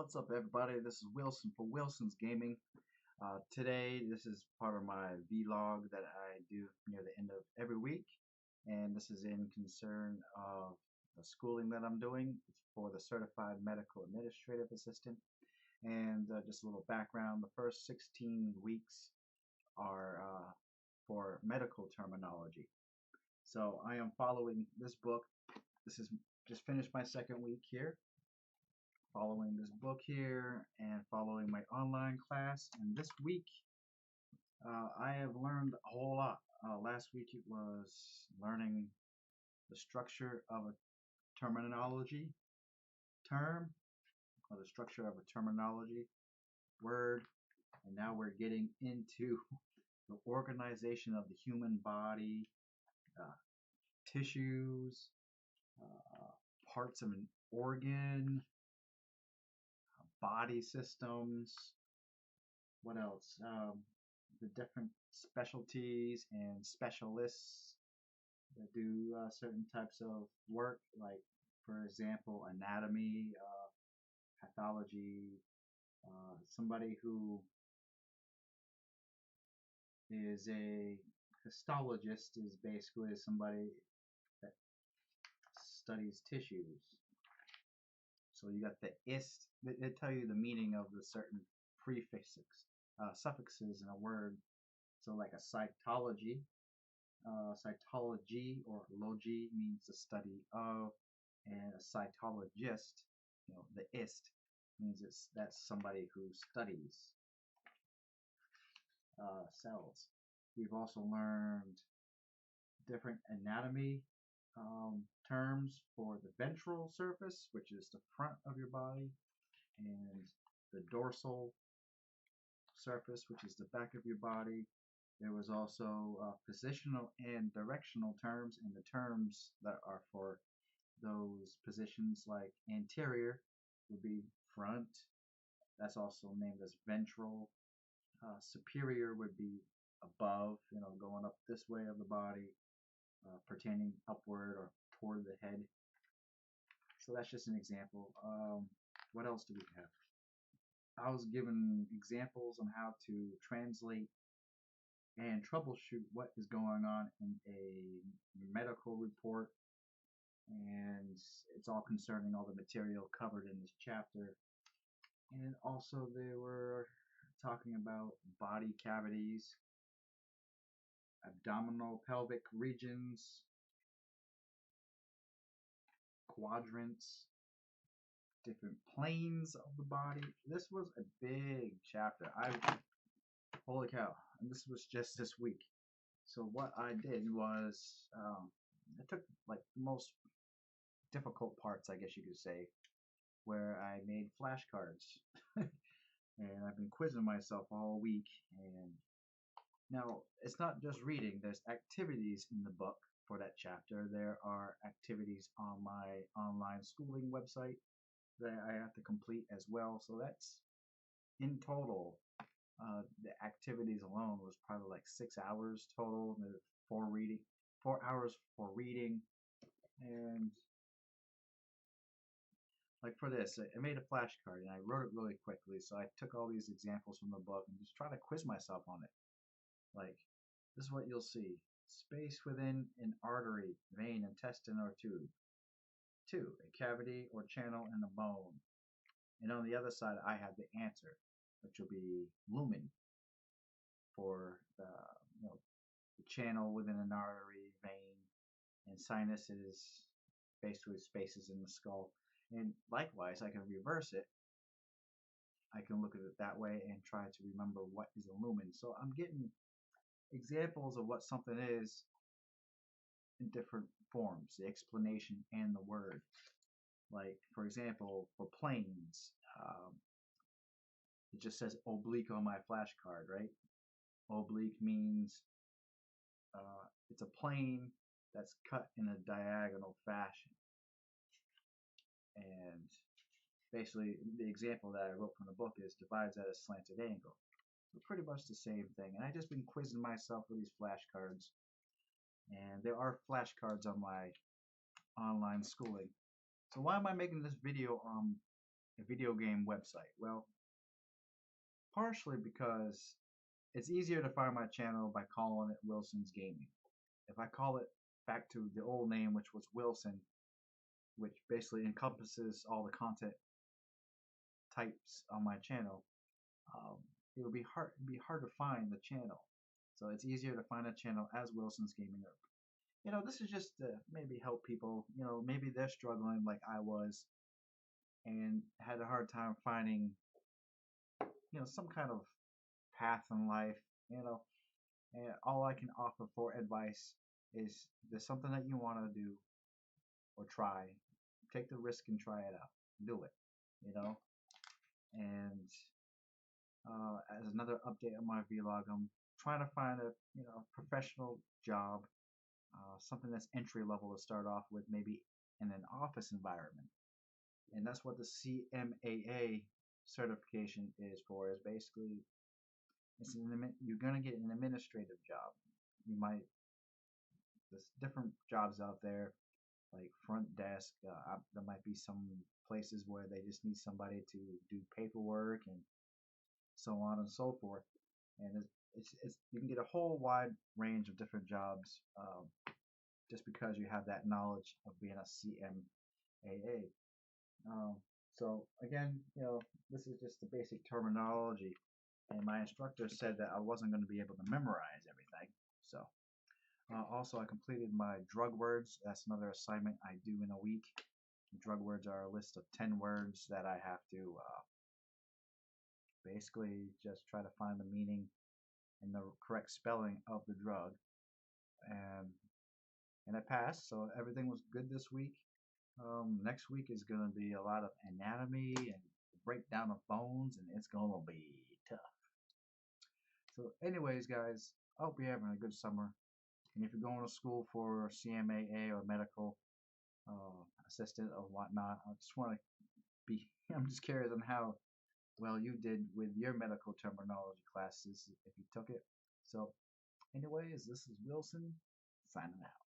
What's up, everybody? This is Wilson for Wilson's Gaming. Today, this is part of my vlog that I do near the end of every week, and this is in concern of the schooling that I'm doing. It's for the Certified Medical Administrative Assistant, and just a little background. The first 16 weeks are for medical terminology. So I am following this book. This is just finished my second week here, following this book here and following my online class. And this week, I have learned a whole lot. Last week it was learning the structure of a terminology term, or the structure of a terminology word, and now we're getting into the organization of the human body, uh, tissues, parts of an organ, body systems. What else? The different specialties and specialists that do certain types of work, like, for example, anatomy, pathology. Somebody who is a histologist is basically somebody that studies tissues. So you got the ist. They tell you the meaning of the certain prefixes, suffixes in a word. So like a cytology, cytology or logy means the study of, and a cytologist, the ist means that's somebody who studies cells. We've also learned different anatomy terms for the ventral surface, which is the front of your body, and the dorsal surface, which is the back of your body. There was also positional and directional terms, and the terms that are for those positions, like anterior would be front. That's also named as ventral. Superior would be above, going up this way of the body, pertaining upward or toward the head. So that's just an example. What else do we have? I was given examples on how to translate and troubleshoot what is going on in a medical report, and it's all concerning all the material covered in this chapter. And also they were talking about body cavities, abdominal pelvic regions, quadrants, different planes of the body. This was a big chapter. Holy cow. And this was just this week. So what I did was, I took like the most difficult parts, I guess you could say, where I made flashcards. And I've been quizzing myself all week. And now it's not just reading, there's activities in the book for that chapter. There are activities on my online schooling website that I have to complete as well. So that's in total. The activities alone was probably like 6 hours total. There's 4 hours for reading, and like for this, I made a flashcard and I wrote it really quickly. So I took all these examples from the book and just try to quiz myself on it. Like, this is what you'll see: space within an artery, vein, intestine, or tube. 2, a cavity or channel in a bone. And on the other side, I have the answer, which will be lumen for the channel within an artery, vein, and sinus is basically spaces in the skull. And likewise, I can reverse it. I can look at it that way and try to remember what is a lumen. So I'm getting examples of what something is in different forms, the explanation and the word. Like, for example, for planes, it just says oblique on my flashcard, right? Oblique means it's a plane that's cut in a diagonal fashion. And basically, the example that I wrote from the book is divides at a slanted angle. So pretty much the same thing. And I just been quizzing myself with these flashcards. And there are flashcards on my online schooling. So why am I making this video on a video game website? Well, partially because it's easier to find my channel by calling it Wilson's Gaming. If I call it back to the old name, which was Wilson, which basically encompasses all the content types on my channel, um, it'll be hard to find the channel. So it's easier to find a channel as Wilson's Gaming. This is just to maybe help people. Maybe they're struggling like I was and had a hard time finding, some kind of path in life. You know, and all I can offer for advice is if there's something that you want to do or try, take the risk and try it out. Do it. You know, and as another update on my vlog, I'm trying to find a professional job, something that's entry level to start off with, maybe in an office environment. And that's what the CMAA certification is for. Is basically you're gonna get an administrative job. You might There's different jobs out there like front desk. There might be some places where they just need somebody to do paperwork and so on and so forth. And you can get a whole wide range of different jobs, just because you have that knowledge of being a CMAA. Um, so again, this is just the basic terminology, and my instructor said that I wasn't going to be able to memorize everything. So also, I completed my drug words. That's another assignment I do in a week. Drug words are a list of 10 words that I have to basically just try to find the meaning and the correct spelling of the drug. And I passed, so everything was good this week. Next week is going to be a lot of anatomy and breakdown of bones, and it's going to be tough. So, anyways, guys, I hope you're having a good summer. And if you're going to school for CMAA or medical assistant or whatnot, I just want to I'm just curious on how well you did with your medical terminology classes if you took it. So, anyways, this is Wilson signing out.